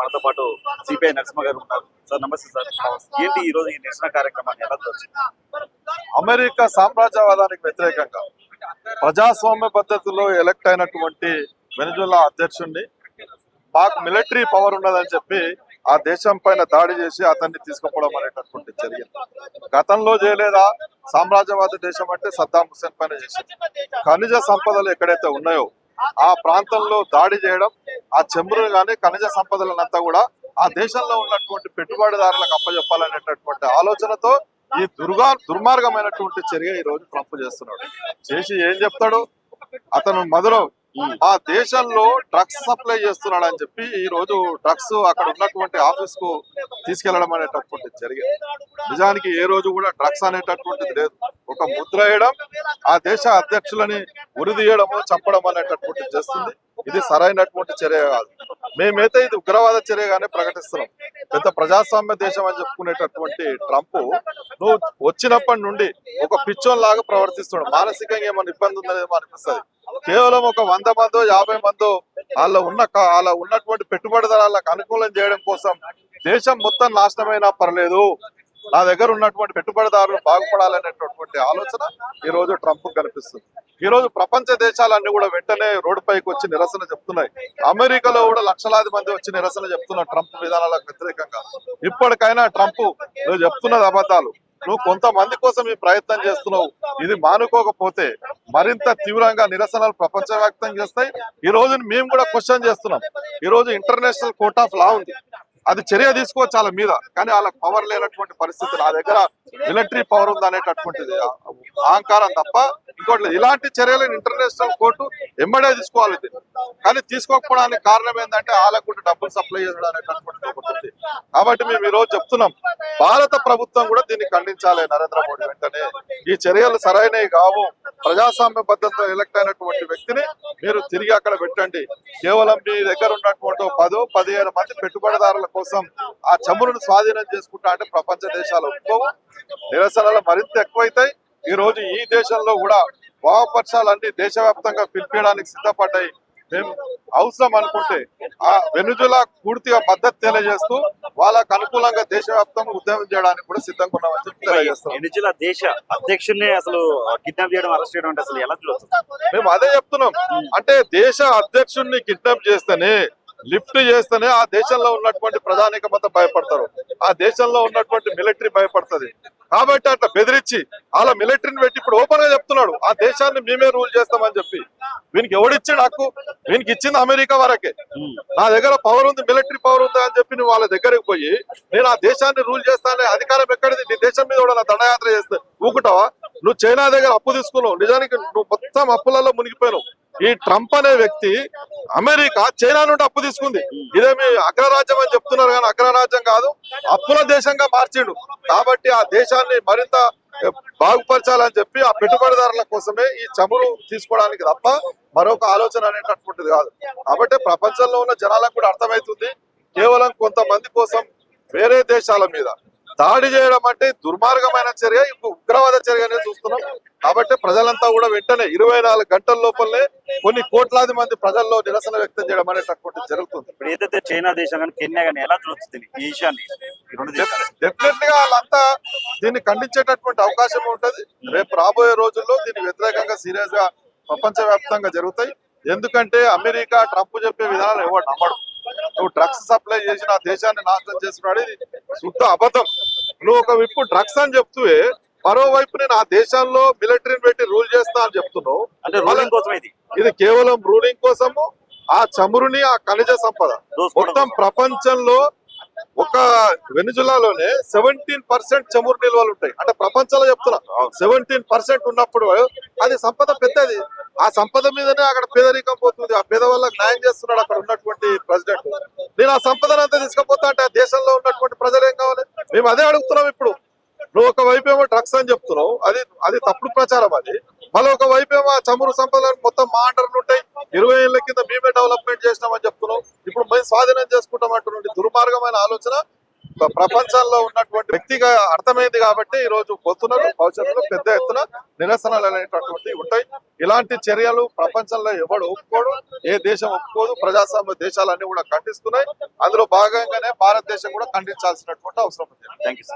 మనతో పాటు సిపిఐ నరసింహ గారు ఉన్నారు. సార్ నమస్తే సార్. ఏంటి ఈ రోజు ఈ నిరసన కార్యక్రమాన్ని ఎలా చూడొచ్చు? అమెరికా సామ్రాజ్యవాదానికి వ్యతిరేకంగా ప్రజాస్వామ్య పద్ధతిలో ఎలక్ట్ అయినటువంటి వెనిజులా అధ్యక్షుడిని మాకు మిలిటరీ పవర్ ఉన్నదని చెప్పి ఆ దేశం పైన దాడి చేసి అతన్ని తీసుకుపోవడం అనేటటువంటి జరిగింది. గతంలో చేయలేదా? సామ్రాజ్యవాద దేశం అంటే సద్దాం హుస్సేన్ పైన చేసింది. ఖనిజ సంపదలు ఎక్కడైతే ఉన్నాయో ఆ ప్రాంతంలో దాడి చేయడం, ఆ చెంబును కానీ ఖనిజ సంపదలనంతా కూడా ఆ దేశంలో ఉన్నటువంటి పెట్టుబడిదారులకు అప్పచెప్పాలనేటటువంటి ఆలోచనతో ఈ దుర్మార్గమైనటువంటి చర్య ఈ రోజు ట్రంప్ చేస్తున్నాడు. చేసి ఏం చెప్తాడు? అతను మధురం ఆ దేశంలో డ్రగ్స్ సప్లై చేస్తున్నాడు అని చెప్పి ఈ రోజు డ్రగ్స్ అక్కడ ఉన్నటువంటి ఆఫీస్ కు తీసుకెళ్లడం అనేటటువంటి జరిగింది. నిజానికి ఏ రోజు కూడా డ్రగ్స్ అనేటటువంటిది లేదు. ఒక ముద్ర వేయడం, ఆ దేశ అధ్యక్షులని ఉరిదీయడము, చంపడం అనేటటువంటిది చేస్తుంది. ఇది సరైనటువంటి చర్య కాదు. మేమైతే ఇది ఉగ్రవాద చర్యగానే ప్రకటిస్తున్నాం. పెద్ద ప్రజాస్వామ్య దేశం అని చెప్పుకునేటటువంటి ట్రంప్ నువ్వు వచ్చినప్పటి నుండి ఒక పిచ్చోన్ లాగా ప్రవర్తిస్తున్నాడు. మానసికంగా ఏమైనా ఇబ్బంది ఉందనేమో అనిపిస్తుంది. కేవలం ఒక 100 మందో 50 మందో వాళ్ళ ఉన్నటువంటి పెట్టుబడిదారులకు అనుకూలం చేయడం కోసం దేశం మొత్తం నాశనమైనా పర్లేదు, నా దగ్గర ఉన్నటువంటి పెట్టుబడిదారులు బాగుపడాలనేటటువంటి ఆలోచన ఈ రోజు ట్రంప్ కనిపిస్తుంది. ఈ రోజు ప్రపంచ దేశాలన్నీ కూడా వెంటనే రోడ్డు పైకి వచ్చి నిరసన చెప్తున్నాయి. అమెరికాలో కూడా లక్షలాది మంది వచ్చి నిరసన చెప్తున్నారు ట్రంప్ విధానాలకు వ్యతిరేకంగా. ఇప్పటికైనా ట్రంప్ నువ్వు చెప్తున్నది అబద్ధాలు, నువ్వు కొంతమంది కోసం ఈ ప్రయత్నం చేస్తున్నావు. ఇది మానుకోకపోతే మరింత తీవ్రంగా నిరసనలు ప్రపంచవ్యాప్తం చేస్తాయి. ఈ రోజు మేము కూడా క్వశ్చన్ చేస్తున్నాం. ఈ రోజు ఇంటర్నేషనల్ కోర్ట్ ఆఫ్ లా ఉంది, అది చర్య తీసుకోవచ్చు వాళ్ళ మీద. కానీ వాళ్ళకి పవర్ లేనటువంటి పరిస్థితి, నా దగ్గర మిలిటరీ పవర్ ఉంది అనేటటువంటిది అహంకారం తప్ప ఇంకోటి. ఇలాంటి చర్యలను ఇంటర్నేషనల్ కోర్టు ఎంబడే తీసుకోవాలి. కానీ తీసుకోకపోవడానికి కారణం ఏంటంటే వాళ్ళకు కూడా డబ్బులు సప్లై చేయడం అనేటటువంటిది ఒకటి ఉంది. కాబట్టి మేము ఈ రోజు చెప్తున్నాం, భారత ప్రభుత్వం కూడా దీన్ని ఖండించాలి. నరేంద్ర మోడీ వెంటనే ఈ చర్యలు సరైనవి కావు. ప్రజాస్వామ్య పద్ధతిలో ఎలక్ట్ అయినటువంటి వ్యక్తిని మీరు తిరిగి అక్కడ పెట్టండి. కేవలం మీ దగ్గర ఉన్నటువంటి 10-15 మంది పెట్టుబడిదారుల కోసం ఆ చమురును స్వాధీనం చేసుకుంటా అంటే ప్రపంచ దేశాలు ఒప్పుకోవు. నిరసనలు మరింత ఎక్కువైతాయి. ఈ రోజు ఈ దేశంలో కూడా వామపక్షాలన్నీ దేశవ్యాప్తంగా పిలిపించడానికి సిద్ధపడ్డాయి. మేము అవసరం అనుకుంటే ఆ వెనుజులా పూర్తిగా మద్దతు తెలియజేస్తూ వాళ్ళకు అనుకూలంగా దేశవ్యాప్తంగా ఉద్యమం చేయడానికి కూడా సిద్ధంగా ఉన్నామని చెప్పి తెలియజేస్తాం. వెనిజులా దేశ అధ్యక్షుడిని అసలు కిడ్నాప్ చేయడం, అరెస్ట్ చేయడం అంటే అసలు ఎలా చూడొచ్చు? మేము అదే చెప్తున్నాం. అంటే దేశ అధ్యక్షుడిని కిడ్నాప్ చేస్తేనే, లిఫ్ట్ చేస్తేనే ఆ దేశంలో ఉన్నటువంటి ప్రధానిక మొత్తం భయపడతారు, ఆ దేశంలో ఉన్నటువంటి మిలిటరీ భయపడుతుంది. కాబట్టి అట్లా బెదిరించి వాళ్ళ మిలిటరీని పెట్టి ఇప్పుడు ఓపెన్ గా చెప్తున్నాడు ఆ దేశాన్ని మేమే రూల్ చేస్తామని చెప్పి. వీనికి ఎవడిచ్చాడు హక్కు? వీనికి ఇచ్చింది అమెరికా వరకే. నా దగ్గర పవర్ ఉంది, మిలిటరీ పవర్ ఉంది అని చెప్పి నువ్వు వాళ్ళ దగ్గరికి పోయి నేను ఆ దేశాన్ని రూల్ చేస్తానే అధికారం ఎక్కడిది? నీ దేశం మీద కూడా దండయాత్ర చేస్తే ఊకుటావా? నువ్వు చైనా దగ్గర అప్పు తీసుకున్నావు, నిజానికి నువ్వు మొత్తం అప్పులలో మునిగిపోయినావు. ఈ ట్రంప్ అనే వ్యక్తి అమెరికా చైనా నుండి అప్పు తీసుకుంది. ఇదేమి అగ్రరాజ్యం అని చెప్తున్నారు కానీ అగ్రరాజ్యం కాదు, అప్పుల దేశంగా మార్చిండు. కాబట్టి ఆ దేశాన్ని మరింత బాగుపరచాలని చెప్పి ఆ పెట్టుబడిదారుల కోసమే ఈ చమురు తీసుకోవడానికి తప్ప మరొక ఆలోచన అనేటటువంటిది కాదు. కాబట్టి ప్రపంచంలో ఉన్న జనాలకు కూడా అర్థమవుతుంది, కేవలం కొంతమంది కోసం వేరే దేశాల మీద దాడి చేయడం అంటే దుర్మార్గమైన చర్య, ఇప్పుడు ఉగ్రవాద చర్యనే చూస్తున్నాం. కాబట్టి ప్రజలంతా కూడా వెంటనే 24 గంటల లోపలనే కొన్ని కోట్లాది మంది ప్రజల్లో నిరసన వ్యక్తం చేయడం అనేటటువంటి జరుగుతుంది. ఇప్పుడు ఏదైతే చైనా దేశం కానీ కెన్యా కానీ ఎలా చూడొచ్చు ఈ విషయాన్ని? డెఫినెట్లీ గా వాళ్ళంతా దీన్ని ఖండించేటటువంటి అవకాశం ఉంటది. రేపు రాబోయే రోజుల్లో దీని వ్యతిరేకంగా సీరియస్ గా ప్రపంచ వ్యాప్తంగా జరుగుతాయి. ఎందుకంటే అమెరికా ట్రంప్ చెప్పే విధానాలు ఎవరు నమ్మడు. నువ్వు డ్రగ్స్ సప్లై చేసి నా దేశాన్ని నాశనం చేస్తున్నాడు, ఇది శుద్ధ అబద్ధం. నువ్వు ఒక వైపు డ్రగ్స్ అని చెప్తూ మరోవైపు నేను ఆ దేశాల్లో మిలిటరీని పెట్టి రూల్ చేస్తా అని చెప్తున్నావు. అంటే రూలింగ్ కోసం ఇది కేవలం రూలింగ్ కోసము. ఆ చమురుని, ఆ ఖనిజ సంపద మొత్తం ప్రపంచంలో ఒక వెనిజులాలోనే 17% చమురు నిల్వలు ఉంటాయి. అంటే ప్రపంచంలో చెప్తున్నా 17% ఉన్నప్పుడు అది సంపద పెద్దది. ఆ సంపద మీదనే అక్కడ పేదరికం పోతుంది. ఆ పేద వాళ్ళకి న్యాయం చేస్తున్నాడు అక్కడ ఉన్నటువంటి ప్రెసిడెంట్. నేను ఆ సంపదను అంతా తీసుకుపోతా అంటే ఆ దేశంలో ఉన్నటువంటి ప్రజలు ఏం కావాలి? మేము అదే అడుగుతున్నాం. ఇప్పుడు నువ్వు ఒక వైపు ఏమో డ్రగ్స్ అని చెప్తున్నావు, అది తప్పుడు ప్రచారం. అది మళ్ళీ ఒక వైపు ఏమో చమురు సంపదలు మొత్తం మా అండర్లు ఉంటాయి, 20 ఏళ్ల కింద మేమే డెవలప్మెంట్ చేసినామని చెప్తున్నావు, ఇప్పుడు మేము స్వాధీనం చేసుకుంటాం అంటున్నాడు. దుర్మార్గమైన ఆలోచన. ప్రపంచంలో ఉన్నటువంటి వ్యక్తిగా అర్థమైంది కాబట్టి ఈ రోజు పోతున్నారు. భవిష్యత్తులో పెద్ద ఎత్తున నిరసనలు అనేటటువంటివి ఉంటాయి. ఇలాంటి చర్యలు ప్రపంచంలో ఎవడు ఒప్పుకోడు, ఏ దేశం ఒప్పుకోదు. ప్రజాస్వామ్య దేశాలన్నీ కూడా ఖండిస్తున్నాయి. అందులో భాగంగానే భారతదేశం కూడా ఖండించాల్సినటువంటి అవసరం ఉంది. Thank you.